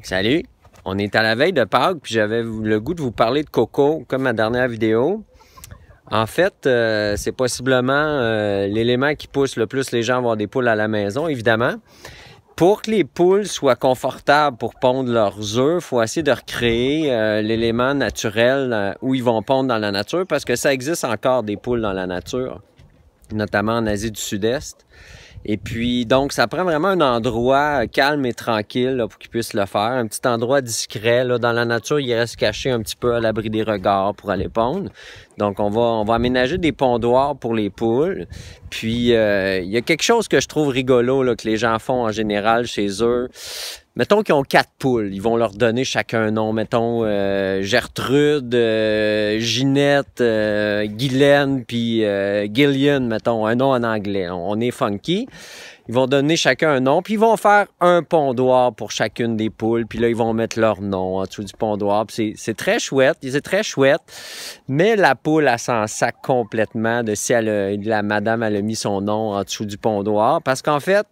Salut! On est à la veille de Pâques, puis j'avais le goût de vous parler de coco, comme ma dernière vidéo. En fait, c'est possiblement l'élément qui pousse le plus les gens à avoir des poules à la maison, évidemment. Pour que les poules soient confortables pour pondre leurs œufs, il faut essayer de recréer l'élément naturel où ils vont pondre dans la nature, parce que ça existe encore des poules dans la nature, notamment en Asie du Sud-Est. Et puis, donc, ça prend vraiment un endroit calme et tranquille là, pour qu'ils puissent le faire. Un petit endroit discret. Là, dans la nature, il reste caché un petit peu à l'abri des regards pour aller pondre. Donc, on va aménager des pondoirs pour les poules. Puis, il y a quelque chose que je trouve rigolo là, que les gens font en général chez eux. Mettons qu'ils ont 4 poules, ils vont leur donner chacun un nom. Mettons Gertrude, Ginette, Guylaine, puis Gillian, mettons, un nom en anglais. On est funky. Ils vont donner chacun un nom, puis ils vont faire un pondoir pour chacune des poules, puis là, ils vont mettre leur nom en dessous du pondoir. C'est très chouette, mais la poule, elle s'en sac complètement de si la madame, elle a mis son nom en dessous du pondoir, parce qu'en fait,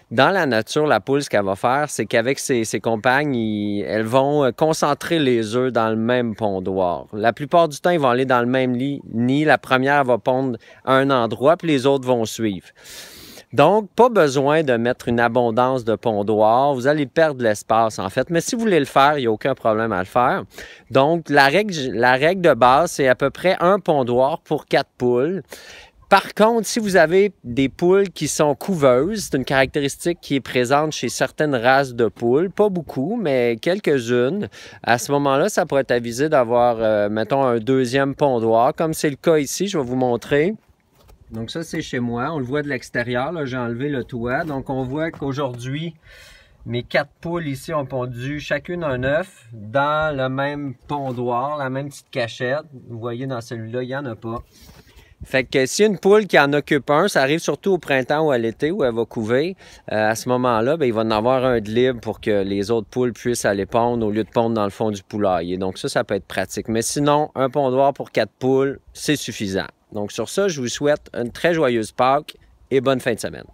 dans la nature, la poule, ce qu'elle va faire, c'est qu'avec ses compagnes, elles vont concentrer les œufs dans le même pondoir. La plupart du temps, ils vont aller dans le même nid. La première va pondre à un endroit, puis les autres vont suivre. Donc, pas besoin de mettre une abondance de pondoirs. Vous allez perdre l'espace, en fait. Mais si vous voulez le faire, il n'y a aucun problème à le faire. Donc, la règle de base, c'est à peu près un pondoir pour 4 poules. Par contre, si vous avez des poules qui sont couveuses, c'est une caractéristique qui est présente chez certaines races de poules, pas beaucoup, mais quelques-unes. À ce moment-là, ça pourrait être avisé d'avoir, mettons, un deuxième pondoir, comme c'est le cas ici, je vais vous montrer. Donc ça, c'est chez moi. On le voit de l'extérieur. J'ai enlevé le toit. Donc on voit qu'aujourd'hui, mes 4 poules ici ont pondu chacune un œuf dans le même pondoir, la même petite cachette. Vous voyez, dans celui-là, il n'y en a pas. Fait que si une poule qui en occupe un, ça arrive surtout au printemps ou à l'été où elle va couver, à ce moment-là, il va en avoir un de libre pour que les autres poules puissent aller pondre au lieu de pondre dans le fond du poulailler. Donc ça peut être pratique. Mais sinon, un pondoir pour 4 poules, c'est suffisant. Donc sur ça, je vous souhaite une très joyeuse Pâques et bonne fin de semaine.